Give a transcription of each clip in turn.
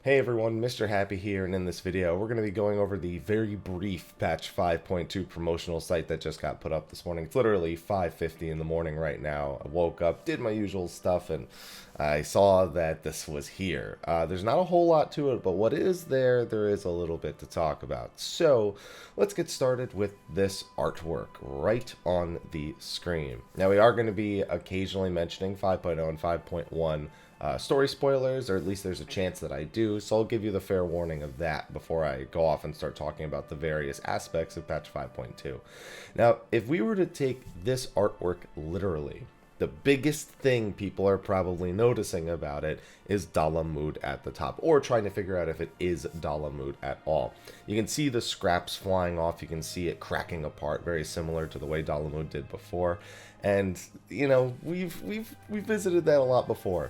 Hey everyone, Mr. Happy here, and in this video we're going to be going over the very brief patch 5.2 promotional site that just got put up this morning. It's literally 5:50 in the morning right now. I woke up, did my usual stuff, and I saw that this was here. There's not a whole lot to it, but what is there is a little bit to talk about. So let's get started with this artwork right on the screen. Now we are going to be occasionally mentioning 5.0 and 5.1 story spoilers, or at least there's a chance that I do, so I'll give you the fair warning of that before I go off and start talking about the various aspects of patch 5.2. Now, if we were to take this artwork literally, the biggest thing people are probably noticing about it is Dalamud at the top, or trying to figure out if it is Dalamud at all. You can see the scraps flying off, you can see it cracking apart, very similar to the way Dalamud did before, and you know, we've visited that a lot before.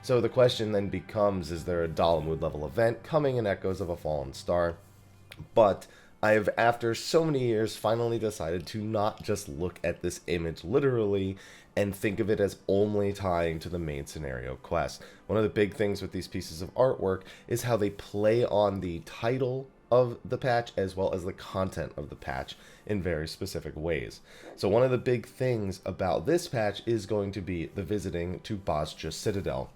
So the question then becomes, is there a Dalamud level event coming in Echoes of a Fallen Star? But I have, after so many years, finally decided to not just look at this image literally and think of it as only tying to the main scenario quest. One of the big things with these pieces of artwork is how they play on the title of the patch as well as the content of the patch in very specific ways. So one of the big things about this patch is going to be the visiting to Basra Citadel.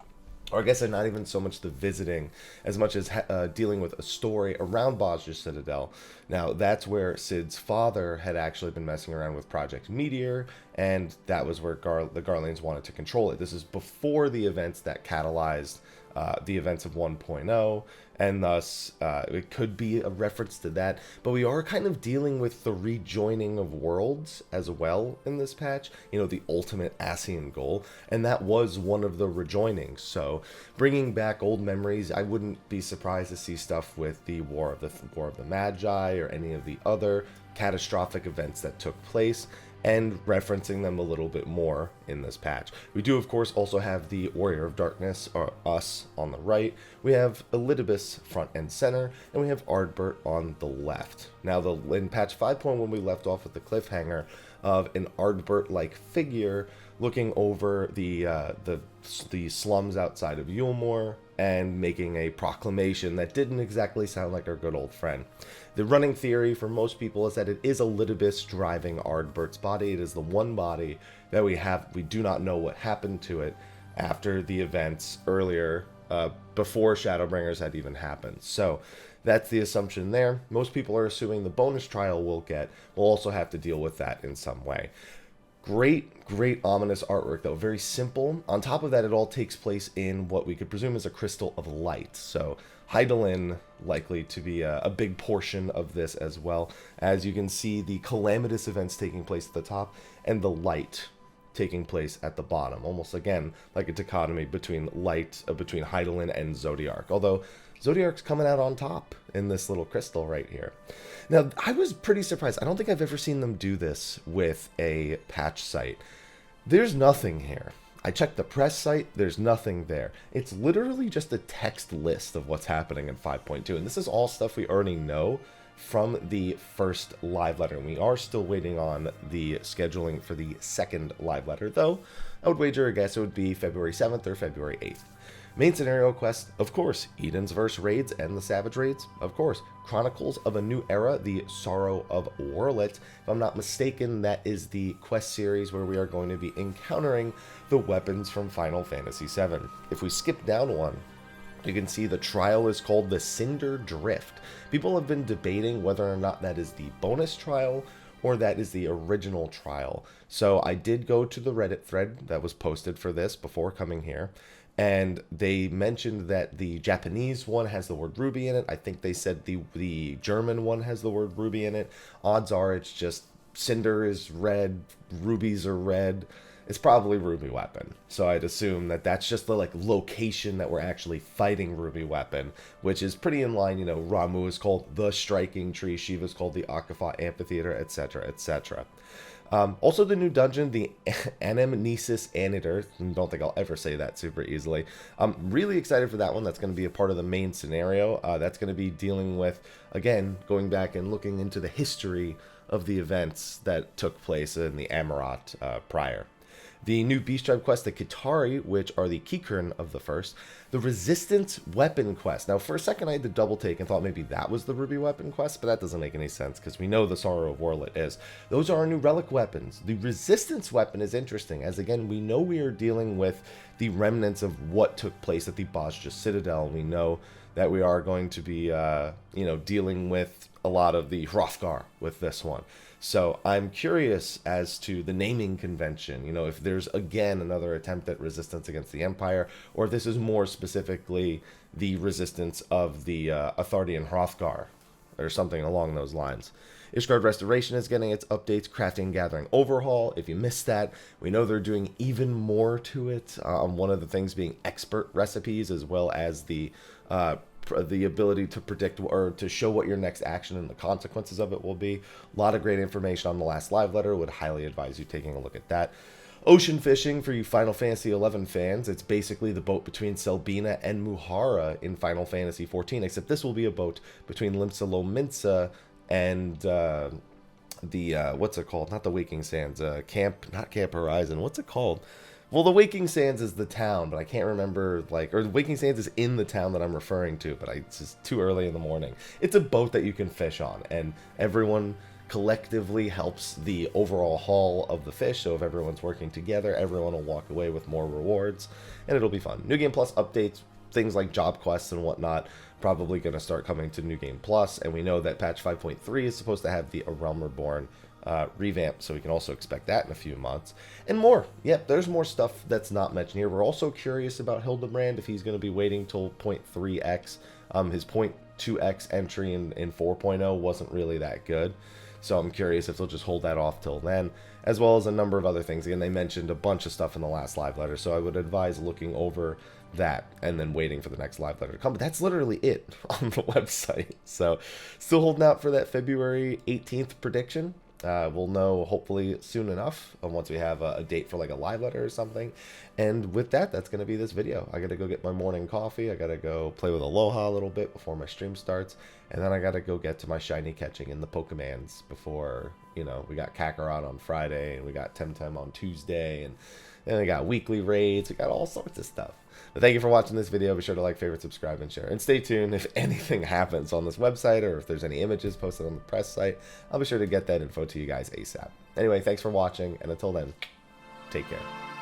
Or I guess they're not even so much the visiting as much as dealing with a story around Basra Citadel. Now, that's where Cid's father had actually been messing around with Project Meteor, and that was where the Garleans wanted to control it. This is before the events that catalyzed the events of 1.0, and thus it could be a reference to that. But we are kind of dealing with the rejoining of worlds as well in this patch, you know, the ultimate Ascian goal, and that was one of the rejoinings. So bringing back old memories, I wouldn't be surprised to see stuff with the War of the Magi or any of the other catastrophic events that took place, and referencing them a little bit more in this patch. We do, of course, also have the Warrior of Darkness, or us, on the right. We have Elidibus front and center, and we have Ardbert on the left. Now, in patch 5.1, we left off with the cliffhanger of an Ardbert-like figure looking over the slums outside of Yulmore and making a proclamation that didn't exactly sound like our good old friend. The running theory for most people is that it is Elidibus driving Ardbert's body. It is the one body that we do not know what happened to it after the events earlier, before Shadowbringers had even happened. So that's the assumption there. Most people are assuming the bonus trial we'll also have to deal with that in some way. Great ominous artwork, though. Very simple. On top of that, it all takes place in what we could presume is a crystal of light. So Hydaelyn likely to be a big portion of this as well. As you can see, the calamitous events taking place at the top and the light taking place at the bottom. Almost, again, like a dichotomy between between Hydaelyn and Zodiark. Although Zodiark's coming out on top in this little crystal right here. Now, I was pretty surprised. I don't think I've ever seen them do this with a patch site. There's nothing here. I checked the press site, there's nothing there. It's literally just a text list of what's happening in 5.2, and this is all stuff we already know from the first live letter. We are still waiting on the scheduling for the second live letter, though. I would wager a guess it would be February 7th or February 8th. Main scenario quest, of course. Eden's Verse raids and the Savage raids, of course. Chronicles of a New Era, the Sorrow of Warlet. If I'm not mistaken, that is the quest series where we are going to be encountering the weapons from Final Fantasy VII. If we skip down one, you can see the trial is called the Cinder Drift. People have been debating whether or not that is the bonus trial or that is the original trial. So I did go to the Reddit thread that was posted for this before coming here, and they mentioned that the Japanese one has the word ruby in it. I think they said the German one has the word ruby in it. Odds are it's just cinder is red, rubies are red. It's probably Ruby Weapon. So I'd assume that that's just the location that we're actually fighting Ruby Weapon, which is pretty in line. You know, Ramu is called the Striking Tree, Shiva is called the Akafat Amphitheater, etc., etc. Also, the new dungeon, the Anamnesis Anitor. Don't think I'll ever say that super easily. I'm really excited for that one. That's going to be a part of the main scenario. That's going to be dealing with, again, going back and looking into the history of the events that took place in the Amarat prior. The new Beast Tribe quest, the Kitari, which are the Kikern of the first. The Resistance Weapon quest. Now, for a second, I had to double take and thought maybe that was the Ruby Weapon quest, but that doesn't make any sense because we know the Sorrow of Warlit is. Those are our new relic weapons. The Resistance Weapon is interesting, as again, we know we are dealing with the remnants of what took place at the Basra Citadel. We know that we are going to be, dealing with a lot of the Hrothgar with this one. So I'm curious as to the naming convention, if there's again another attempt at resistance against the Empire, or if this is more specifically the resistance of the Athardian Hrothgar, or something along those lines. Ishgard Restoration is getting its updates, Crafting Gathering Overhaul. If you missed that, we know they're doing even more to it. One of the things being expert recipes, as well as the ability to predict or to show what your next action and the consequences of it will be. A lot of great information on the last live letter. Would highly advise you taking a look at that. Ocean Fishing for you Final Fantasy XI fans. It's basically the boat between Selbina and Muhara in Final Fantasy XIV, except this will be a boat between Limsa Lominsa and what's it called? Not the Waking Sands. Not Camp Horizon. What's it called? Well, the Waking Sands is the town, but I can't remember, or the Waking Sands is in the town that I'm referring to, but it's just too early in the morning. It's a boat that you can fish on, and everyone collectively helps the overall haul of the fish, so if everyone's working together, everyone will walk away with more rewards, and it'll be fun. New Game Plus updates, things like job quests and whatnot, probably going to start coming to New Game Plus, and we know that patch 5.3 is supposed to have the A Realm Reborn revamp, so we can also expect that in a few months. And more. Yep, there's more stuff that's not mentioned here. We're also curious about Hildebrand, if he's going to be waiting till 0.3x. His 0.2x entry in 4.0 wasn't really that good, so I'm curious if they'll just hold that off till then, as well as a number of other things. Again, they mentioned a bunch of stuff in the last live letter, so I would advise looking over that and then waiting for the next live letter to come. But that's literally it on the website. So still holding out for that February 18th prediction. We'll know hopefully soon enough once we have a date for like a live letter or something. And with that, that's going to be this video. I got to go get my morning coffee. I got to go play with Aloha a little bit before my stream starts. And then I got to go get to my shiny catching in the Pokemans before, we got Kakarot on Friday and we got Temtem on Tuesday. And then we got weekly raids. We got all sorts of stuff. But thank you for watching this video. Be sure to like, favorite, subscribe, and share. And stay tuned if anything happens on this website or if there's any images posted on the press site. I'll be sure to get that info to you guys ASAP. Anyway, thanks for watching. And until then, take care.